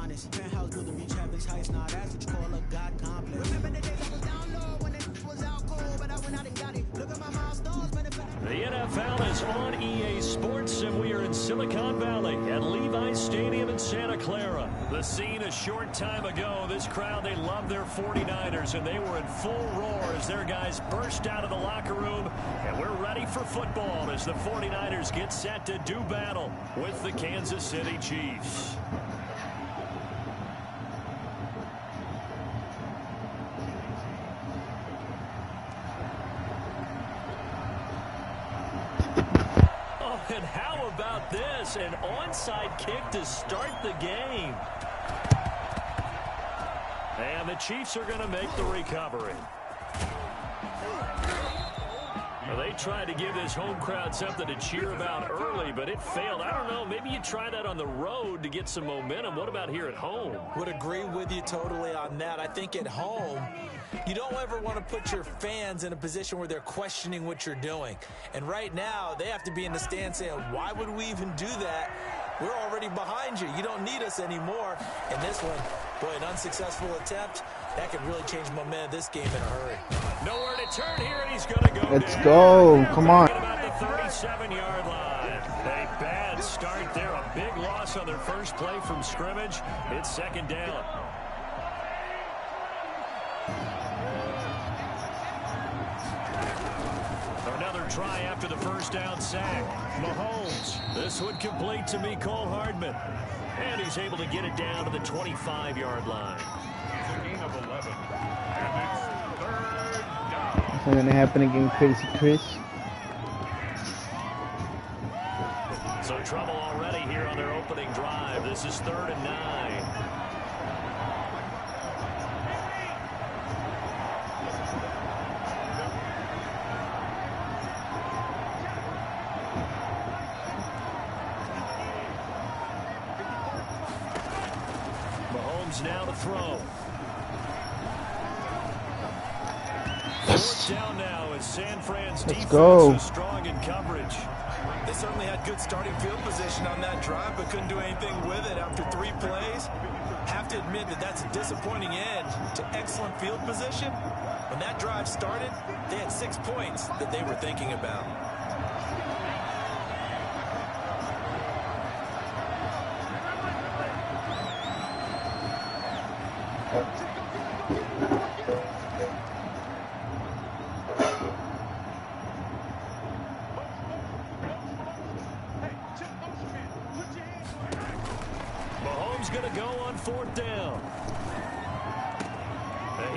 honest. Penthouse building reach heaven's heights, not as what you call a God complex. Remember the days I was down low when it was out cold, but I went out and got it. Look at my milestones, man. The NFL is on EA Sports, and we are in Silicon Valley at Levi's Stadium in Santa Clara. The scene a short time ago. This crowd, they love their 49ers, and they were in full roar as their guys burst out of the locker room. And we're ready for football as the 49ers get set to do battle with the Kansas City Chiefs. And how about this? An onside kick to start the game. And the Chiefs are going to make the recovery. Well, they tried to give this home crowd something to cheer about early, but it failed. I don't know. Maybe you try that on the road to get some momentum. What about here at home? Would agree with you totally on that. I think at home, you don't ever want to put your fans in a position where they're questioning what you're doing. And right now, they have to be in the stand saying, why would we even do that? We're already behind you. You don't need us anymore. And this one, boy, an unsuccessful attempt. That could really change momentum of this game in a hurry. Nowhere to turn here, and he's going to go Let's down. go. Come on. About the 37-yard line. A bad start there. A big loss on their first play from scrimmage. It's second down. Another try after the first down sack. Mahomes. This one complete to Mecole Hardman. And he's able to get it down to the 25-yard line. It's a gain of 11. And it's third down. What's going to happen again, Crazy Chris? So trouble already here on their opening drive. This is 3rd and 9. Now to throw. Fourth down now as San Fran's defense is strong in coverage. They certainly had good starting field position on that drive, but couldn't do anything with it after 3 plays. Have to admit that that's a disappointing end to excellent field position. When that drive started, they had 6 points that they were thinking about. Mahomes going to go on 4th down.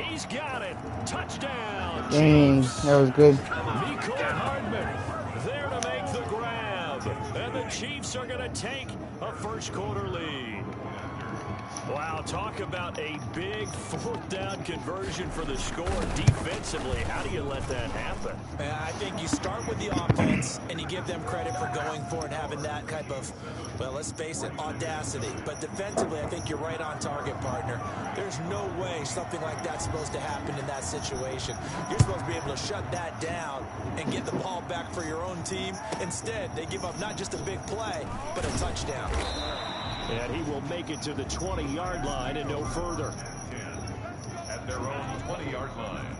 He's got it. Touchdown. Dang, that was good. Mecole Hardman there to make the grab. And the Chiefs are going to take a first quarter lead. Wow, talk about a big 4th down conversion for the score. Defensively, how do you let that happen? I think you start with the offense, and you give them credit for going for it, having that type of, well, let's face it, audacity. But defensively, I think you're right on target, partner. There's no way something like that's supposed to happen in that situation. You're supposed to be able to shut that down and get the ball back for your own team. Instead, they give up not just a big play, but a touchdown. And he will make it to the 20-yard line and no further. At their own 20-yard line.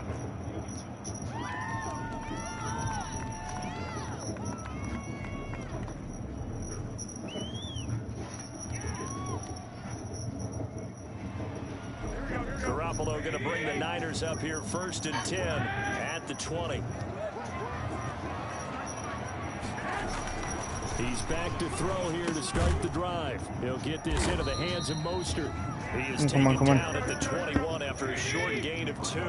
Garoppolo going to bring the Niners up here 1st and 10 at the 20. He's back to throw here to start the drive. He'll get this into the hands of Mostert. He is taken down at the 21 after a short gain of 2.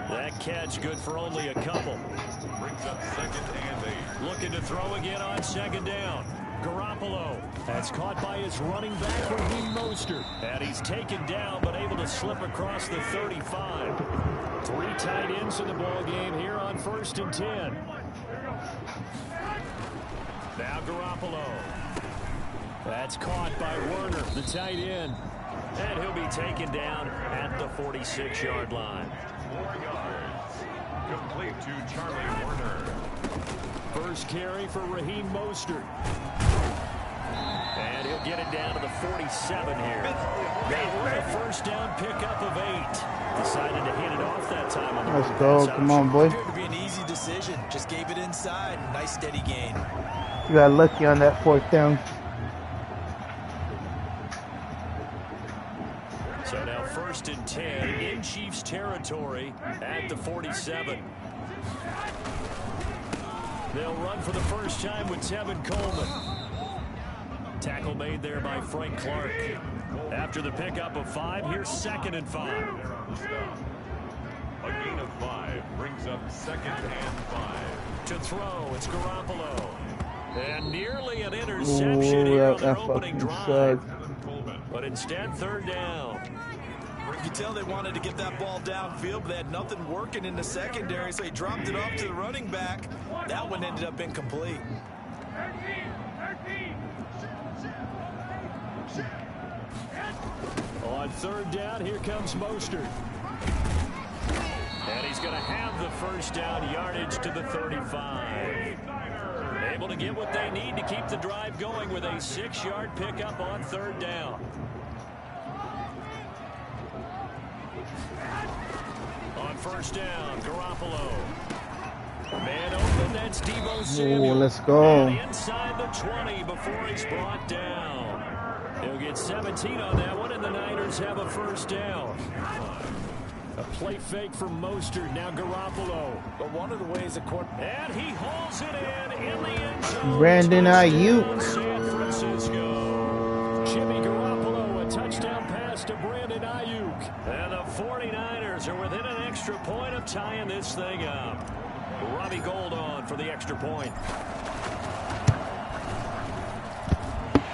That catch good for only a couple. Brings up 2nd and 8. Looking to throw again on 2nd down. Garoppolo. That's caught by his running back, Raheem Mostert. And he's taken down but able to slip across the 35. 3 tight ends in the ball game here on 1st and 10. Now Garoppolo. That's caught by Werner, the tight end. And he'll be taken down at the 46-yard line. 4 yards. Complete to Charlie Werner. First carry for Raheem Mostert. And he'll get it down to the 47 here. That was a first down pickup of 8. Decided to hit it off that time on the Let's go. Come on, boy. Appeared to be an easy decision. Just gave it inside. Nice steady gain. You got lucky on that 4th down. So now 1st and 10 in Chiefs territory at the 47. They'll run for the first time with Tevin Coleman. Tackle made there by Frank Clark. After the pickup of 5, here's 2nd and 5. A gain of 5 brings up 2nd and 5. To throw, it's Garoppolo. And nearly an interception here Ooh, on their that opening fucking drive. sucked. But instead, 3rd down. You could tell they wanted to get that ball downfield, but they had nothing working in the secondary, so he dropped it off to the running back. That one ended up incomplete. On 3rd down, here comes Mostert. And he's going to have the first down, yardage to the 35. Able to get what they need to keep the drive going with a 6-yard pickup on 3rd down. On 1st down, Garoppolo. Man open, that's Deebo Samuel. Ooh, let's go. And inside the 20 before he's brought down. He'll get 17 on that one, and the Niners have a first down. A play fake from Mostert, now Garoppolo. But one of the ways a And he hauls it in the end zone. Brandon Ayuk. Touchdown, San Francisco. Jimmy Garoppolo, a touchdown pass to Brandon Ayuk. And the 49ers are within an extra point of tying this thing up. Robbie Gould on for the extra point.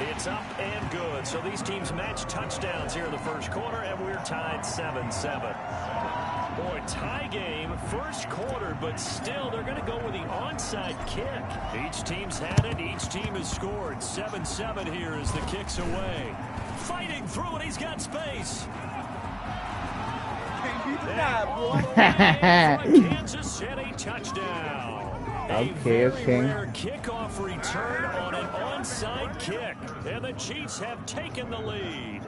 It's up and good. So these teams match touchdowns here in the first quarter, and we're tied 7-7. Boy, tie game, first quarter, but still they're going to go with the onside kick. Each team's had it. Each team has scored. 7-7 here as the kick's away. Fighting through it. He's got space. Kansas City touchdown. Okay. Rare kickoff return on an onside kick. And the Chiefs have taken the lead.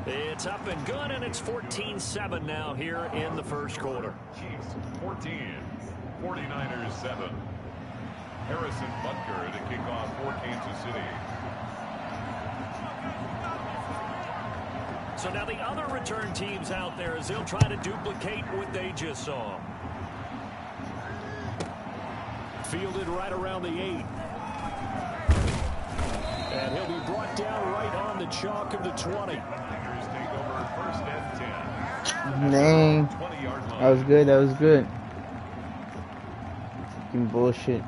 It's up and good, and it's 14-7 now here in the first quarter. Chiefs 14, 49ers 7. Harrison Butker to kick off for Kansas City. So now the other return teams out there as they'll try to duplicate what they just saw. Fielded right around the 8. And he'll be brought down right on the chalk of the 20. Niners take over 1st and 10. Dang. 20-yard line. That was good. That was good. Fucking bullshit.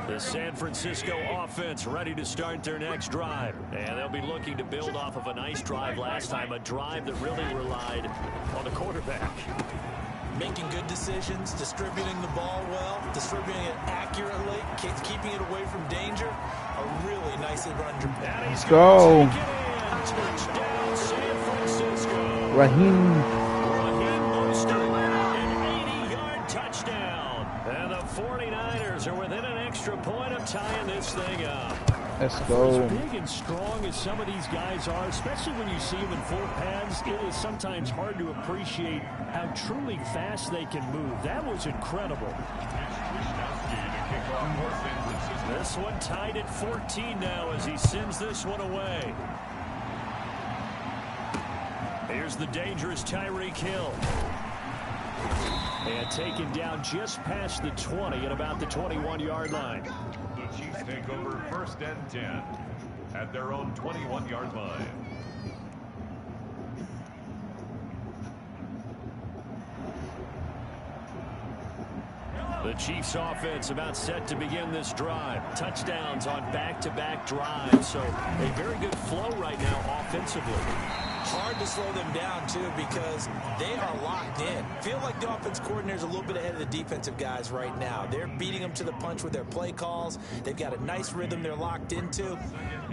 The San Francisco offense ready to start their next drive. And they'll be looking to build off of a nice drive last time, a drive that really relied on the quarterback. Making good decisions, distributing the ball well, distributing it accurately, keeping it away from danger. A really nicely run. Let's go. Touchdown, San Francisco. Raheem. Raheem Mostert, an 80-yard touchdown. And the 49ers are within an extra point of tying this thing up. Let's As go. big and strong as some of these guys are, especially when you see them in full pads, it is sometimes hard to appreciate how truly fast they can move. That was incredible. Wisnowski to kick off for San Francisco. This one tied at 14 now as he sends this one away. Here's the dangerous Tyreek Hill. And taken down just past the 20 at about the 21-yard line. The Chiefs take over 1st and 10 at their own 21-yard line. The Chiefs offense about set to begin this drive. Touchdowns on back-to-back drives. So a very good flow right now offensively. Hard to slow them down, too, because they are locked in. Feel like the offense coordinator's a little bit ahead of the defensive guys right now. They're beating them to the punch with their play calls. They've got a nice rhythm they're locked into.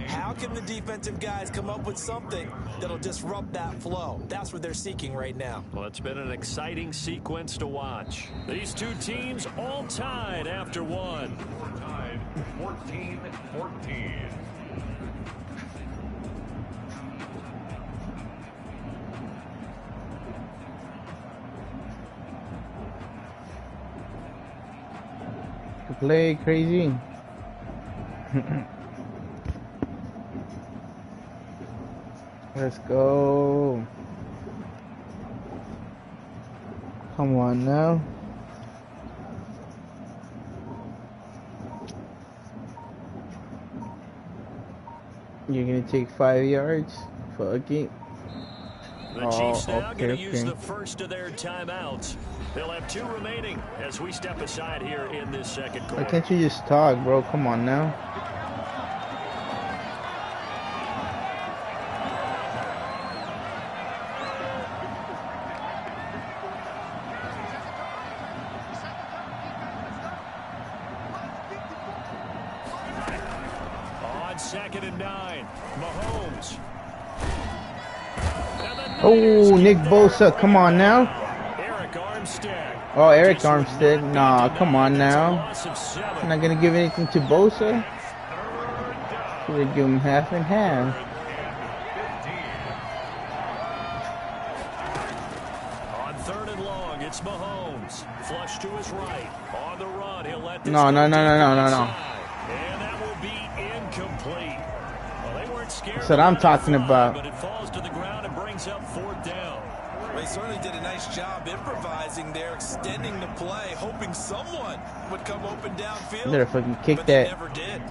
How can the defensive guys come up with something that'll disrupt that flow? That's what they're seeking right now. Well, it's been an exciting sequence to watch. These two teams all tied after one. We're tied 14-14. Play crazy. Let's go. Come on now. You're gonna take 5 yards? Fuck it. The Chiefs now going to use the first of their timeouts. They'll have 2 remaining as we step aside here in this second quarter. Why can't you just talk, bro? Come on now. On 2nd and 9, Mahomes. Oh, Nick Bosa, come on now. Eric Armstead. Oh, Eric Armstead. Nah, come on now. I'm not gonna give anything to Bosa. Should have given him half and half. On 3rd and long, it's Mahomes. Flush to his right. On the run, he'll let this No. And that will be incomplete. Well, they weren't scared. That's what I'm talking about. But it falls to the ground and brings up 4th down. They certainly did a nice job improvising there, extending the play, hoping someone would come open downfield. Better fucking kick but they that. never did.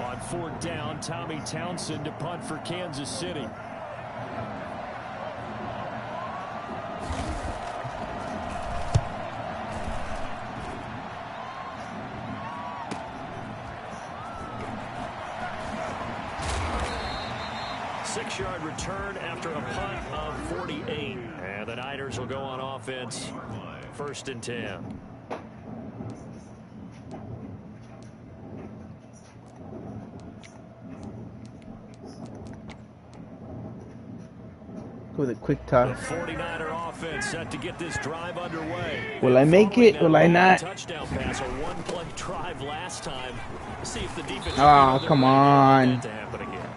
On 4th down, Tommy Townsend to punt for Kansas City. Six-yard return after a punt of 48. And the Niners will go on offense. 1st and 10. With a quick The toss. 49er offense set to get this drive underway. Will I make it? Will I not? Touchdown pass, a one-play drive last time. See if the defense. Oh, come on. To happen again.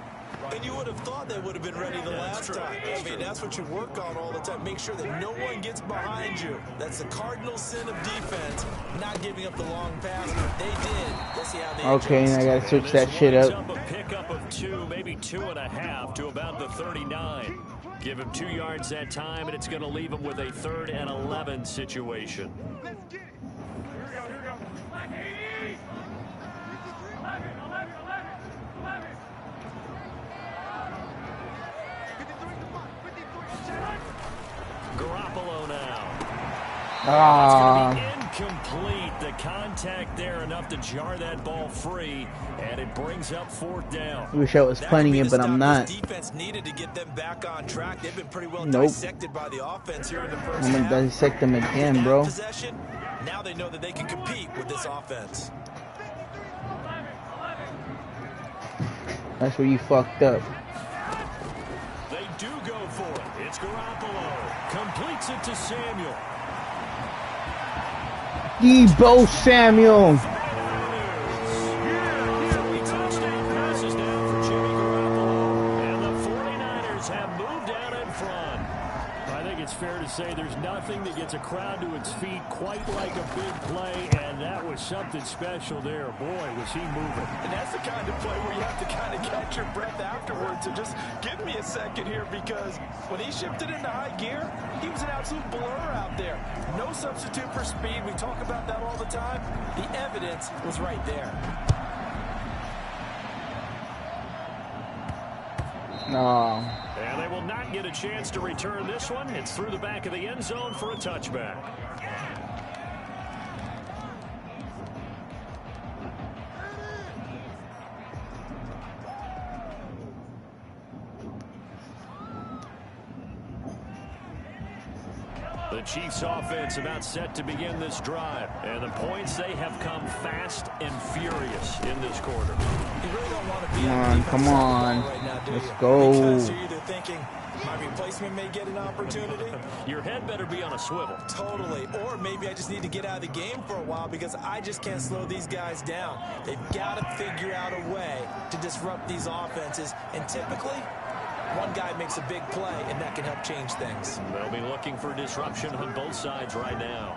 And you would have thought they would have been ready the last time. I mean, that's what you work on all the time. Make sure that no one gets behind you. That's the cardinal sin of defense, not giving up the long pass. But they did. Let's see how they Okay, adjust. I gotta switch that This shit winds up. A pickup of 2, maybe 2.5 to about the 39. Give him 2 yards that time, and it's going to leave him with a 3rd and 11 situation. Garoppolo now. Ah, Incomplete. The contact there enough to jar that ball free, and it brings up 4th down. wish I was That punting could be it, the but stop I'm this not. defense needed to get them back on track. They've been pretty well Nope. dissected by the offense here in the first I'm gonna half. dissect them again, They bro. have possession. Now they know that they can compete with this offense. That's where you fucked up. They do go for it. It's Garoppolo. Completes it to Samuel. Debo Samuel. 3 touchdown passes now for Jimmy Garoppolo. And the 49ers have moved out in front. I think it's fair to say there's nothing that gets a crowd to its feet quite like a big play, and that was something special there. Boy, was he moving. And that's the kind of play where you have to kind of catch your breath afterwards. So just give me a second here, because when he shifted into high gear, he was an absolute blur out there. No substitute for speed. We talk about that all the time. The evidence was right there. Oh, And they will not get a chance to return this one. It's through the back of the end zone for a touchback. The Chiefs offense about set to begin this drive. And the points, they have come fast and furious in this quarter. You really don't want to be Come on. right now, do Let's you? go. Because you're either thinking, my replacement may get an opportunity. Your head better be on a swivel. Totally. Or maybe I just need to get out of the game for a while because I just can't slow these guys down. They've got to figure out a way to disrupt these offenses. And typically, one guy makes a big play, and that can help change things. They'll be looking for disruption on both sides right now.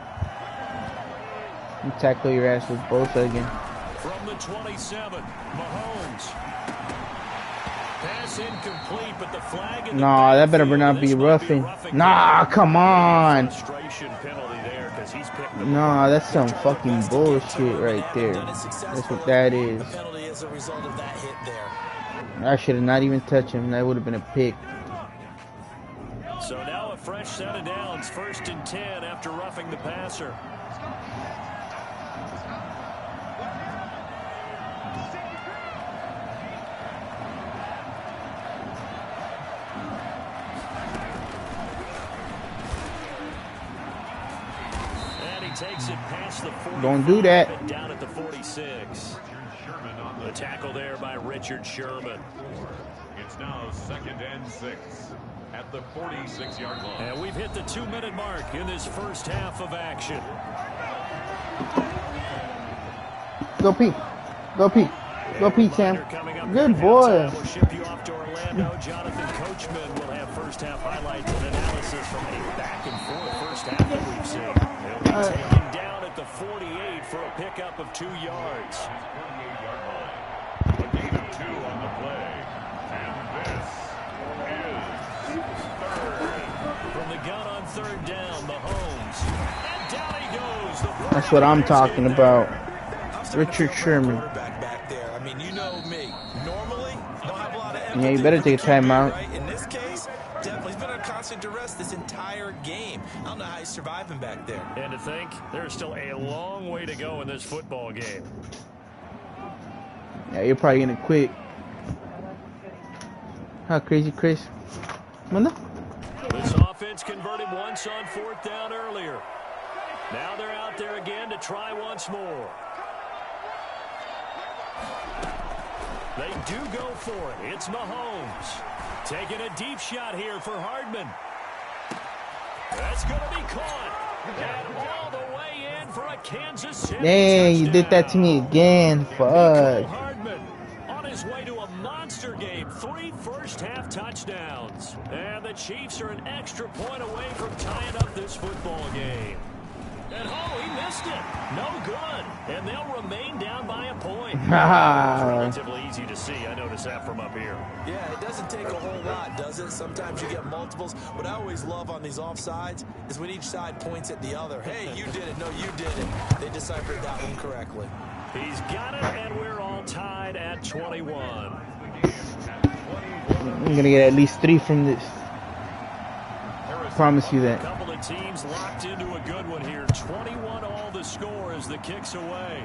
You tackle your ass with Bosa again. From the 27, Mahomes. Pass incomplete, but the flag in the Nah, that better backfield. not be This might roughing. roughing. Nah, come on. Frustration penalty there because he's picked the Nah, that's some fucking bullshit right there. That's what that is. A penalty as a result of that hit there. I should have not even touched him. That would have been a pick. So now a fresh set of downs, 1st and 10 after roughing the passer. And he takes it past the 45. Don't do that. And down at the 46. The tackle there by Richard Sherman. It's now 2nd and 6 at the 46-yard line. And we've hit the 2-minute mark in this first half of action. Go Pete. Go Pete. Go Pete, Sam. Good boy. We'll ship you off to Orlando. Jonathan Coachman will have first half highlights and analysis from a back and forth first half that we've seen. He'll be taken down at the 48 for a pickup of 2 yards. 48-yard line. A gain of 2 on the play. And this is 3rd. From the gun on 3rd down, Mahomes. And down he goes. That's what I'm talking about. Richard Sherman. Back there. I mean, you know me. Normally, don't have a lot of Yeah, you better take a timeout. right? In this case, definitely he's been under constant duress this entire game. I don't know how he's surviving back there. And to think, there's still a long way to go in this football game. Yeah, you're probably gonna quit. How crazy, Chris? Manda? This offense converted once on 4th down earlier. Now they're out there again to try once more. They do go for it. It's Mahomes. Taking a deep shot here for Hardman. That's going to be caught. And all the way in for a Kansas City Dang, you did that to me again. Fuck. Hardman on his way to a monster game. 3 first-half touchdowns. And the Chiefs are an extra point away from tying up this football game. And oh, he missed it. No good. And they'll remain down by a point. Relatively easy to see. I noticed that from up here. Yeah, it doesn't take a whole lot, does it? Sometimes you get multiples. What I always love on these offsides is when each side points at the other. Hey, you did it. No, you did it. They deciphered that one correctly. He's got it, and we're all tied at 21. I'm gonna get at least 3 from this. Promise you A that. couple of teams locked into a good one here. 21 all the score as the kick's away.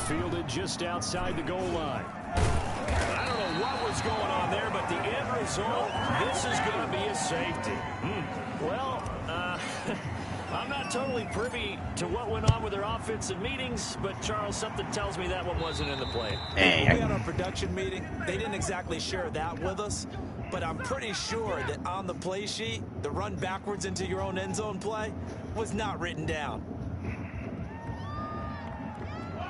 Fielded just outside the goal line. I don't know what was going on there, but the end result, this is going to be a safety. Well, I'm not totally privy to what went on with their offensive meetings, but Charles, something tells me that one wasn't in the play. When we had our production meeting, they didn't exactly share that with us, but I'm pretty sure that on the play sheet, the run backwards into your own end zone play was not written down.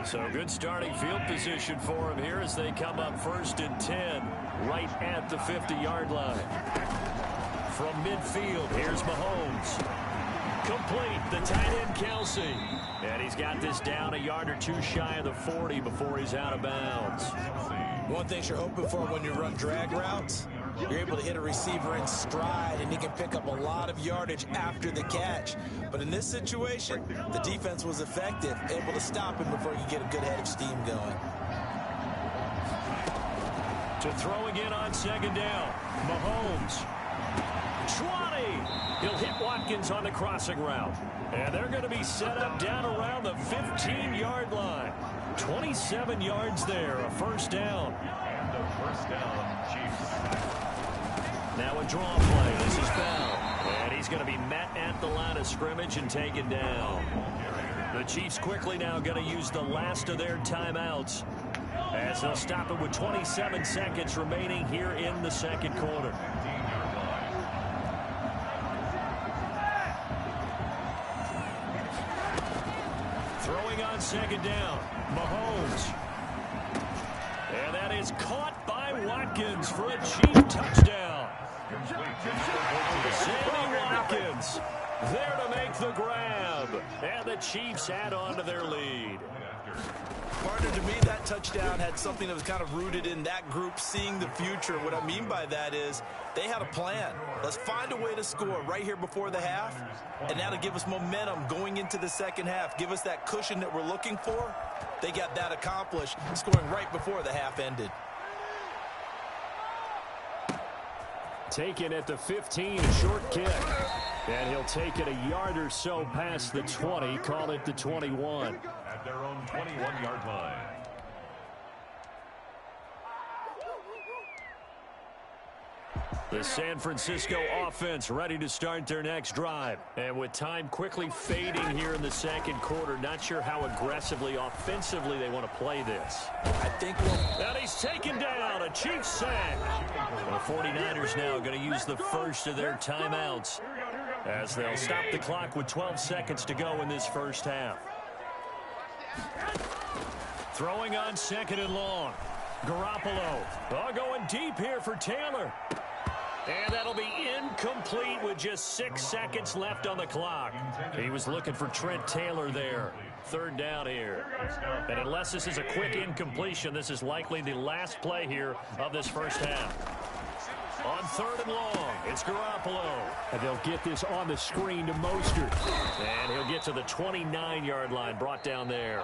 So good starting field position for him here as they come up 1st and 10 right at the 50-yard line. From midfield, here's Mahomes. Complete, the tight end Kelsey. And he's got this down a yard or 2 shy of the 40 before he's out of bounds. One thing you're hoping for when you run drag routes, you're able to hit a receiver in stride and he can pick up a lot of yardage after the catch. But in this situation, the defense was effective, able to stop him before he could get a good head of steam going. To throw again on 2nd down, Mahomes. 20. He'll hit Watkins on the crossing route. And they're going to be set up down around the 15-yard line. 27 yards there, a 1st down. And a 1st down, Chiefs. Now a draw play. This is Bell. And he's going to be met at the line of scrimmage and taken down. The Chiefs quickly now going to use the last of their timeouts as they'll stop it with 27 seconds remaining here in the second quarter. Throwing on second down, Mahomes. And that is caught by Watkins for a Chief touchdown. Sammy Watkins there to make the grab. And the Chiefs add on to their lead. Partner, to me, that touchdown had something that was kind of rooted in that group seeing the future. What I mean by that is they had a plan. Let's find a way to score right here before the half, and that'll give us momentum going into the second half, give us that cushion that we're looking for. They got that accomplished, scoring right before the half ended. Taken at the 15, a short kick. And he'll take it a yard or so past the 20, call it the 21. At their own 21-yard line. The San Francisco offense ready to start their next drive. And with time quickly fading here in the second quarter, not sure how aggressively, offensively they want to play this. I think we'll... And he's taken down, a Chiefs sack. The 49ers now going to use the first of their timeouts as they'll stop the clock with 12 seconds to go in this first half. Throwing on second and long. Garoppolo. Going deep here for Taylor. And that'll be incomplete with just 6 seconds left on the clock. He was looking for Trent Taylor there. Third down here. And unless this is a quick incompletion, this is likely the last play here of this first half. On third and long, it's Garoppolo. And they'll get this on the screen to Mostert. And he'll get to the 29-yard line, brought down there.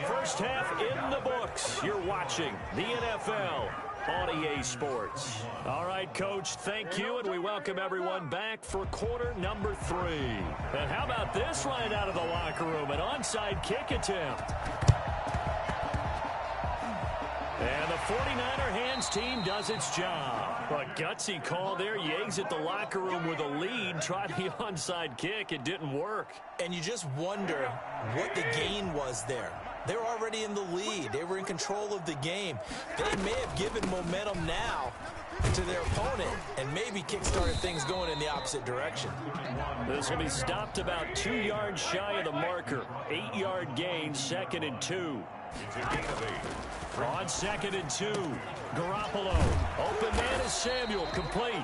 First half in the books. You're watching the NFL on EA Sports. All right, Coach, thank you, and we welcome everyone back for quarter number 3. And how about this right out of the locker room, an onside kick attempt. And the 49er hands team does its job. A gutsy call there. You exit the locker room with a lead, try the onside kick. It didn't work. And you just wonder what the gain was there. They're already in the lead. They were in control of the game. They may have given momentum now to their opponent and maybe kick-started things going in the opposite direction. This will be stopped about 2 yards shy of the marker. 8-yard gain, 2nd and 2. On 2nd and 2, Garoppolo. Open man is Samuel, complete.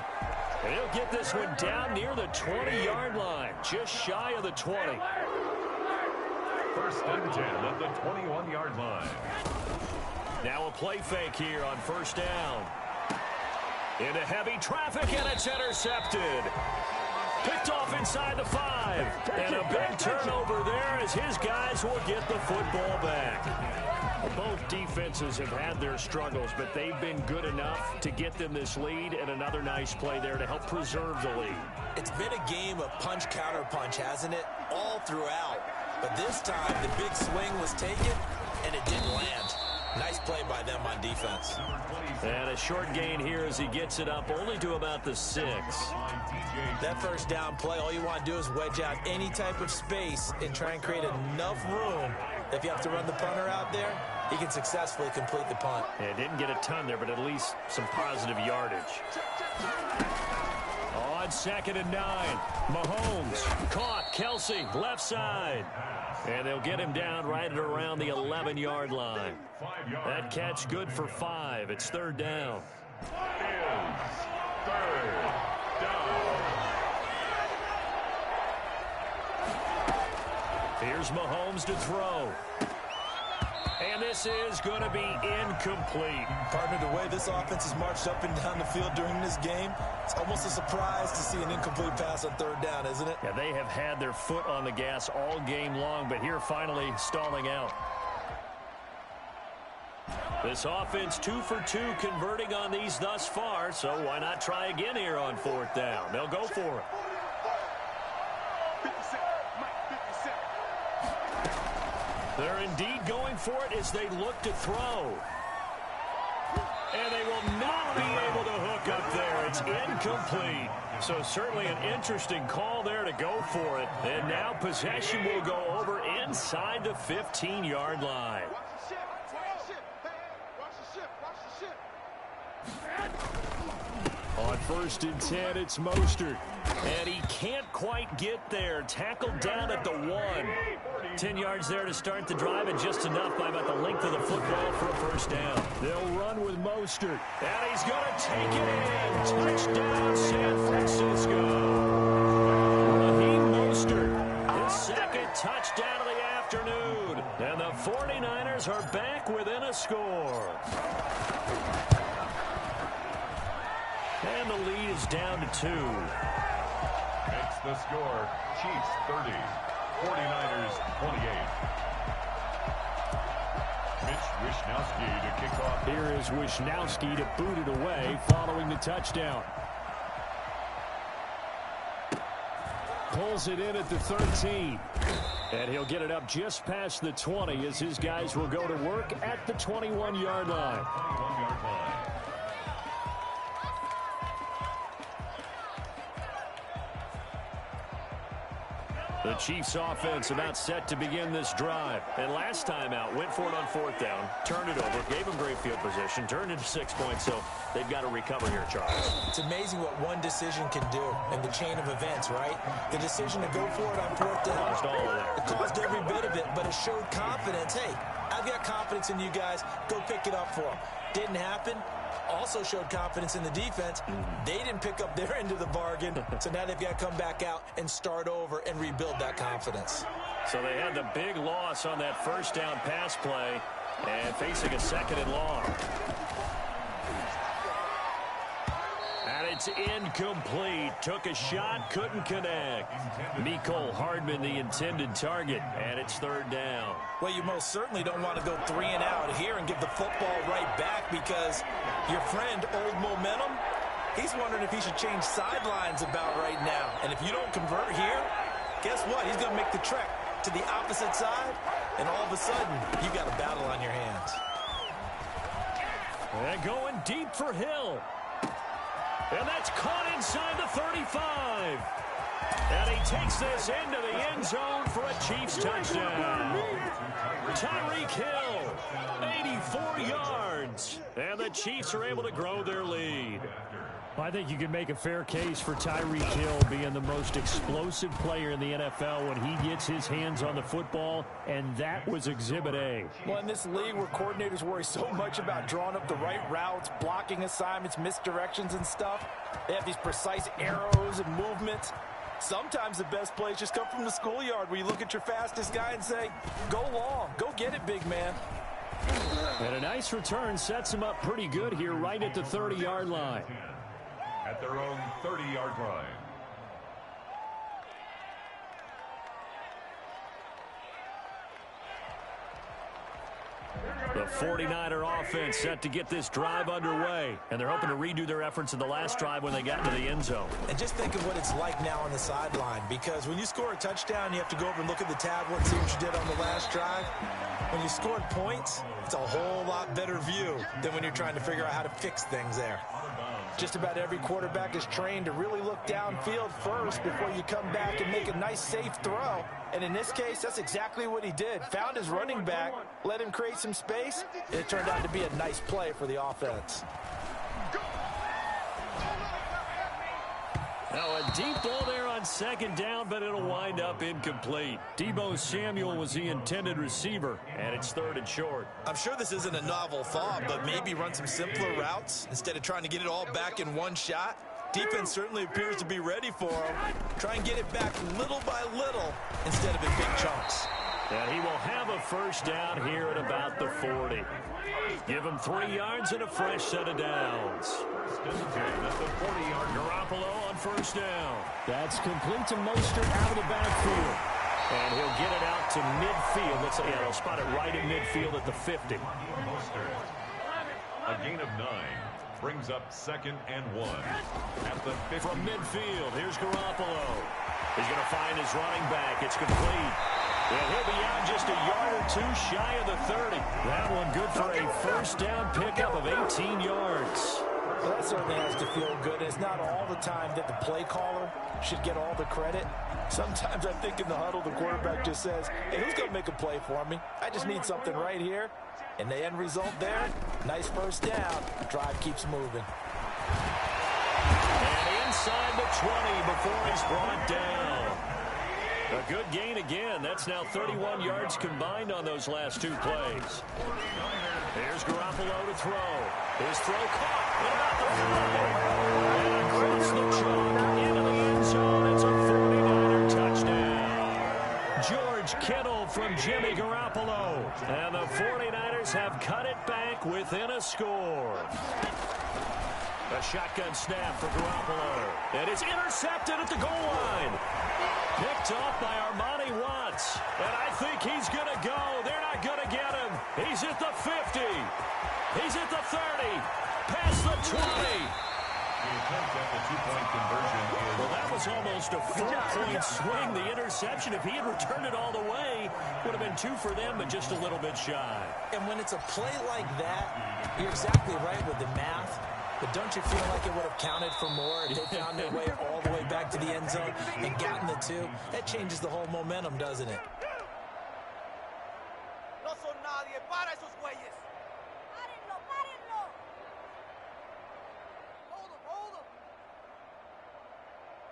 And he'll get this one down near the 20-yard line, just shy of the 20. First and 10 at the 21-yard line. Now a play fake here on first down. Into heavy traffic, and it's intercepted. Picked off inside the 5. And a big turnover there as his guys will get the football back. Both defenses have had their struggles, but they've been good enough to get them this lead, and another nice play there to help preserve the lead. It's been a game of punch-counter-punch, hasn't it? All throughout. But this time, the big swing was taken, and it didn't land. Nice play by them on defense. And a short gain here as he gets it up only to about the 6. That first down play, all you want to do is wedge out any type of space and try and create enough room. If you have to run the punter out there, he can successfully complete the punt. Yeah, didn't get a ton there, but at least some positive yardage. On 2nd and 9, Mahomes caught. Kelsey, left side. And they'll get him down right at around the 11-yard line. That catch good for 5. It's third down. Here's Mahomes to throw. And this is going to be incomplete. Partner, the way this offense has marched up and down the field during this game, it's almost a surprise to see an incomplete pass on third down, isn't it? Yeah, they have had their foot on the gas all game long, but here finally stalling out. This offense 2 for 2 converting on these thus far, so why not try again here on fourth down? They'll go for it. They're indeed going for it as they look to throw. And they will not be able to hook up there. It's incomplete. So certainly an interesting call there to go for it. And now possession will go over inside the 15-yard line. On 1st and 10, it's Mostert. And he can't quite get there. Tackled down at the 1. 10 yards there to start the drive, and just enough by about the length of the football for a first down. They'll run with Mostert. And he's going to take it in. Touchdown, San Francisco. Raheem Mostert, his second touchdown of the afternoon. And the 49ers are back within a score. And the lead is down to 2. Makes the score. Chiefs 30, 49ers 28. Mitch Wishnowsky to kick off. Here is Wishnowsky to boot it away following the touchdown. Pulls it in at the 13. And he'll get it up just past the 20 as his guys will go to work at the 21-yard line. 21-yard line. The Chiefs offense about set to begin this drive. And last time out, went for it on 4th down, turned it over, gave them great field position, turned into 6 points, so they've got to recover here, Charles. It's amazing what one decision can do in the chain of events, right? The decision to go for it on 4th down. Caused all of that. It caused every bit of it, but it showed confidence. Hey, I've got confidence in you guys. Go pick it up for them. Didn't happen. Also showed confidence in the defense. They didn't pick up their end of the bargain, so now they've got to come back out and start over and rebuild that confidence. So they had the big loss on that first down pass play and facing a 2nd and long. And it's incomplete. Took a shot, couldn't connect. Mecole Hardman the intended target, and it's 3rd down. Well, you most certainly don't want to go 3 and out here and give the football right back, because your friend, Old Momentum, he's wondering if he should change sidelines about right now. And if you don't convert here, guess what? He's going to make the trek to the opposite side, and all of a sudden, you got a battle on your hands. And going deep for Hill. And that's caught inside the 35. And he takes this into the end zone for a Chiefs touchdown. Tyreek Hill, 84 yards. And the Chiefs are able to grow their lead. I think you can make a fair case for Tyreek Hill being the most explosive player in the NFL when he gets his hands on the football, and that was Exhibit A. Well, in this league where coordinators worry so much about drawing up the right routes, blocking assignments, misdirections and stuff, they have these precise arrows and movements. Sometimes the best plays just come from the schoolyard, where you look at your fastest guy and say, go long, go get it, big man. And a nice return sets him up pretty good here right at the 30-yard line. At their own 30-yard line. The 49er offense set to get this drive underway, and they're hoping to redo their efforts in the last drive when they got into the end zone. And just think of what it's like now on the sideline, because when you score a touchdown, you have to go over and look at the tablet and see what you did on the last drive. When you scored points, it's a whole lot better view than when you're trying to figure out how to fix things there. Just about every quarterback is trained to really look downfield first before you come back and make a nice, safe throw. And in this case, that's exactly what he did. Found his running back, let him create some space, and it turned out to be a nice play for the offense. Now a deep ball there on 2nd down, but it'll wind up incomplete. Deebo Samuel was the intended receiver, and it's 3rd and short. I'm sure this isn't a novel thought, but maybe run some simpler routes instead of trying to get it all back in one shot. Defense certainly appears to be ready for him. Try and get it back little by little instead of in big chunks. And he will have a first down here at about the 40. Give him 3 yards and a fresh set of downs. That's the 40-yard. Garoppolo on first down. That's complete to Mostert out of the backfield. And he'll get it out to midfield. Let's say, he'll spot it right in midfield at the 50. Mostert. A gain of 9. Brings up 2nd and 1. At the 50. From midfield, here's Garoppolo. He's going to find his running back. It's complete. And he'll be out just a yard or 2 shy of the 30. That one good for a first down pickup of 18 yards. Well, that certainly has to feel good. It's not all the time that the play caller should get all the credit. Sometimes I think in the huddle, the quarterback just says, hey, who's going to make a play for me? I just need something right here. And the end result there, nice first down. Drive keeps moving. And inside the 20 before he's brought down. A good gain again. That's now 31 yards combined on those last two plays. Here's Garoppolo to throw. His throw caught. What about the throw? And across the chalk into the end zone. It's a 49er touchdown. George Kittle from Jimmy Garoppolo. And the 49ers have cut it back within a score. A shotgun snap for Garoppolo. And it's intercepted at the goal line. Picked off by Armani Watts. And I think he's going to go. They're not going to get him. He's at the 50. He's at the 30. Past the 20. The attempt at the two-point conversion is... Well, that was almost a 4-point swing. The interception, if he had returned it all the way, would have been 2 for them, but just a little bit shy. And when it's a play like that, you're exactly right with the math. But don't you feel like it would have counted for more if they found their way all the way back to the end zone and gotten the 2? That changes the whole momentum, doesn't it? No son nadie. Para esos güeyes. Párenlo, párenlo. Hold him, hold him.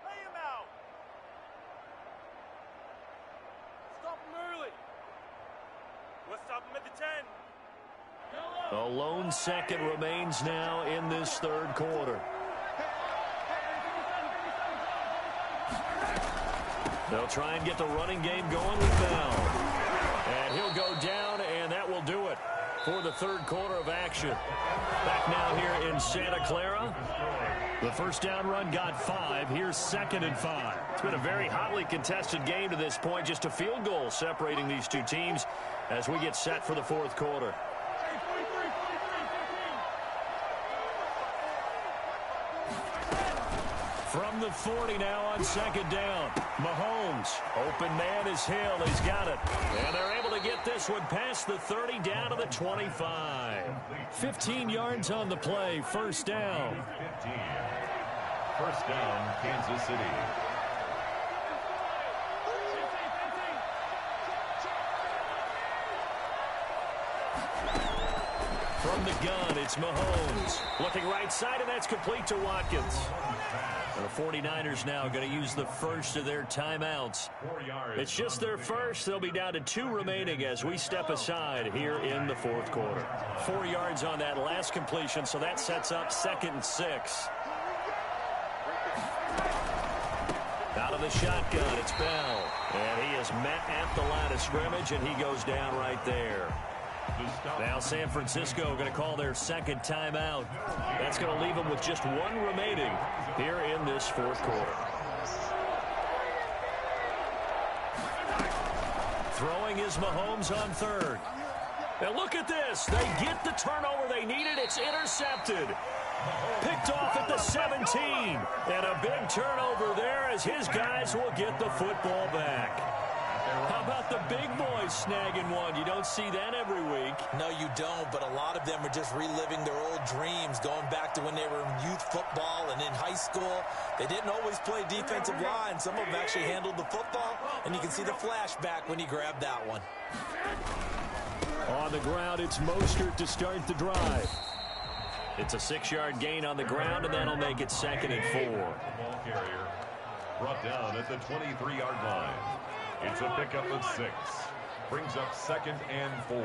Lay him out. Stop him early. Let's stop him at the 10. A lone second remains now in this third quarter. They'll try and get the running game going with Bell. And he'll go down, and that will do it for the third quarter of action. Back now here in Santa Clara. The first down run got 5. Here's 2nd and 5. It's been a very hotly contested game to this point. Just a field goal separating these two teams as we get set for the fourth quarter. From the 40 now on 2nd down. Mahomes. Open man is Hill. He's got it. And they're able to get this one past the 30 down to the 25. 15 yards on the play. First down. 15. First down, Kansas City. From the gun, it's Mahomes. Looking right side, and that's complete to Watkins. The 49ers now going to use the first of their timeouts. It's just their first. They'll be down to 2 remaining as we step aside here in the fourth quarter. 4 yards on that last completion, so that sets up 2nd and 6. Out of the shotgun, it's Bell. And he is met at the line of scrimmage, and he goes down right there. Now San Francisco going to call their second timeout. That's going to leave them with just 1 remaining here in this fourth quarter. Throwing is Mahomes on 3rd. And look at this. They get the turnover they needed. It's intercepted. Picked off at the 17. And a big turnover there as his guys will get the football back. How about the big boys snagging one? You don't see that every week. No, you don't, but a lot of them are just reliving their old dreams, going back to when they were in youth football and in high school. They didn't always play defensive line. Some of them actually handled the football, and you can see the flashback when he grabbed that one. On the ground, it's Mostert to start the drive. It's a 6-yard gain on the ground, and that'll make it 2nd and 4. Ball carrier brought down at the 23-yard line. It's a pickup of 6. Brings up 2nd and 4.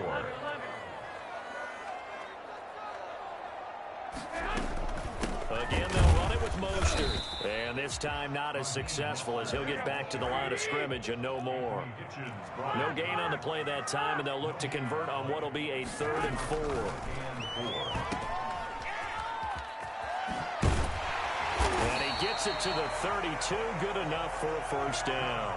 Again, they'll run it with Mostert. And this time not as successful as he'll get back to the line of scrimmage and no more. No gain on the play that time, and they'll look to convert on what will be a 3rd and 4. And he gets it to the 32. Good enough for a first down.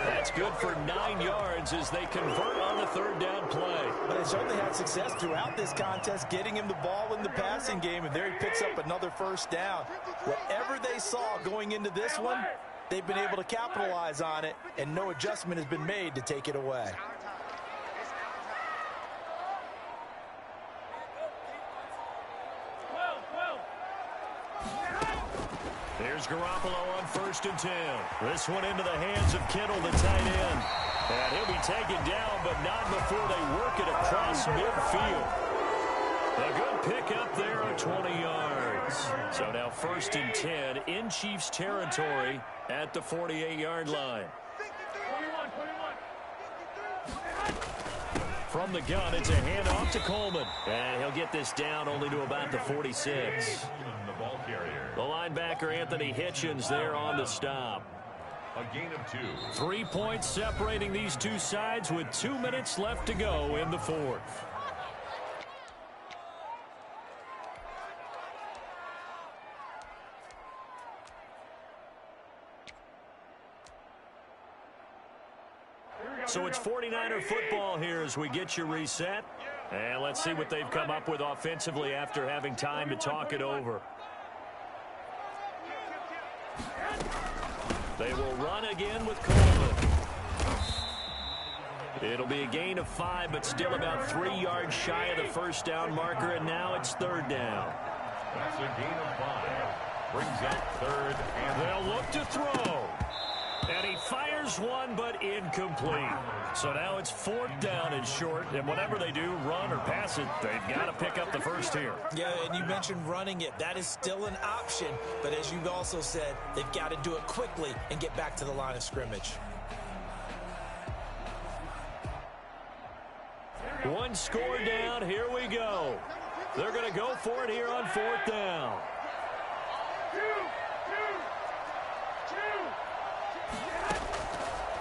That's good for 9 yards as they convert on the 3rd down play. But they certainly had success throughout this contest, getting him the ball in the passing game, and there he picks up another first down. Whatever they saw going into this one, they've been able to capitalize on it, and no adjustment has been made to take it away. Here's Garoppolo on 1st and 10. This one into the hands of Kittle, the tight end. And he'll be taken down, but not before they work it across midfield. A good pickup there of 20 yards. So now 1st and 10 in Chiefs territory at the 48-yard line. From the gun, it's a handoff to Coleman. And he'll get this down only to about the 46. The linebacker, Anthony Hitchens, there on the stop. A gain of 2. 3 points separating these two sides with 2 minutes left to go in the fourth. So it's 49er football here as we get you reset. And let's see what they've come up with offensively after having time to talk it over. They will run again with Coleman. It'll be a gain of 5, but still about 3 yards shy of the first down marker, and now it's 3rd down. That's a gain of 5. Brings up 3rd and they'll look to throw. And he fires one, but incomplete. So now it's 4th down and short, and whatever they do, run or pass it, they've got to pick up the first here. Yeah, and you mentioned running it. That is still an option, but as you've also said, they've got to do it quickly and get back to the line of scrimmage. One score down, here we go. They're going to go for it here on 4th down.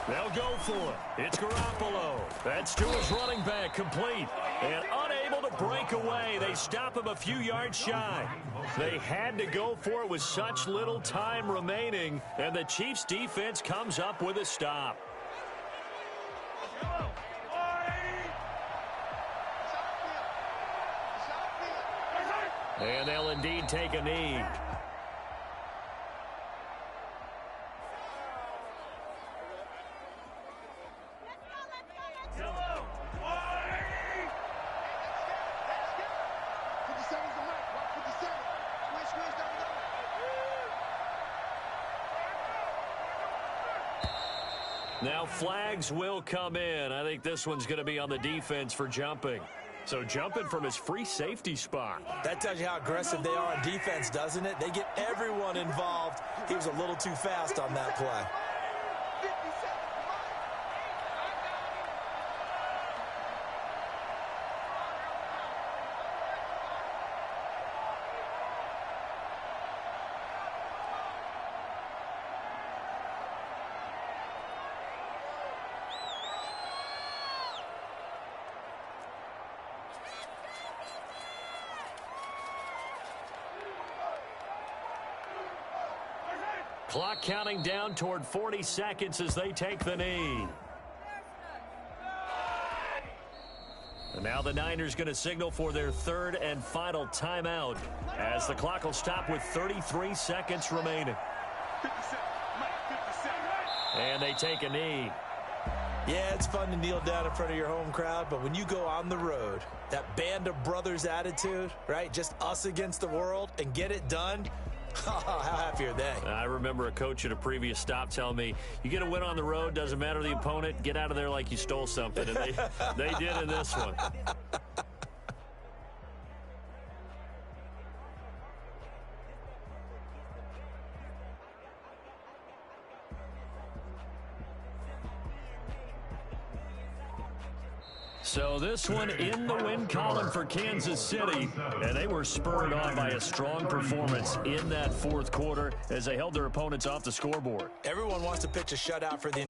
They'll go for it. It's Garoppolo. That's to his running back, complete. And unable to break away. They stop him a few yards shy. They had to go for it with such little time remaining. And the Chiefs defense comes up with a stop. And they'll indeed take a knee. Now flags will come in. I think this one's going to be on the defense for jumping. So jumping from his free safety spot. That tells you how aggressive they are on defense, doesn't it? They get everyone involved. He was a little too fast on that play. Clock counting down toward 40 seconds as they take the knee. And now the Niners going to signal for their 3rd and final timeout as the clock will stop with 33 seconds remaining. And they take a knee. Yeah, it's fun to kneel down in front of your home crowd, but when you go on the road, that band of brothers attitude, right? Just us against the world and get it done. How happy are they? I remember a coach at a previous stop telling me, you get a win on the road, doesn't matter the opponent, get out of there like you stole something. And they did in this one. So this one in the win column for Kansas City, and they were spurred on by a strong performance in that 4th quarter as they held their opponents off the scoreboard. Everyone wants to pitch a shutout for the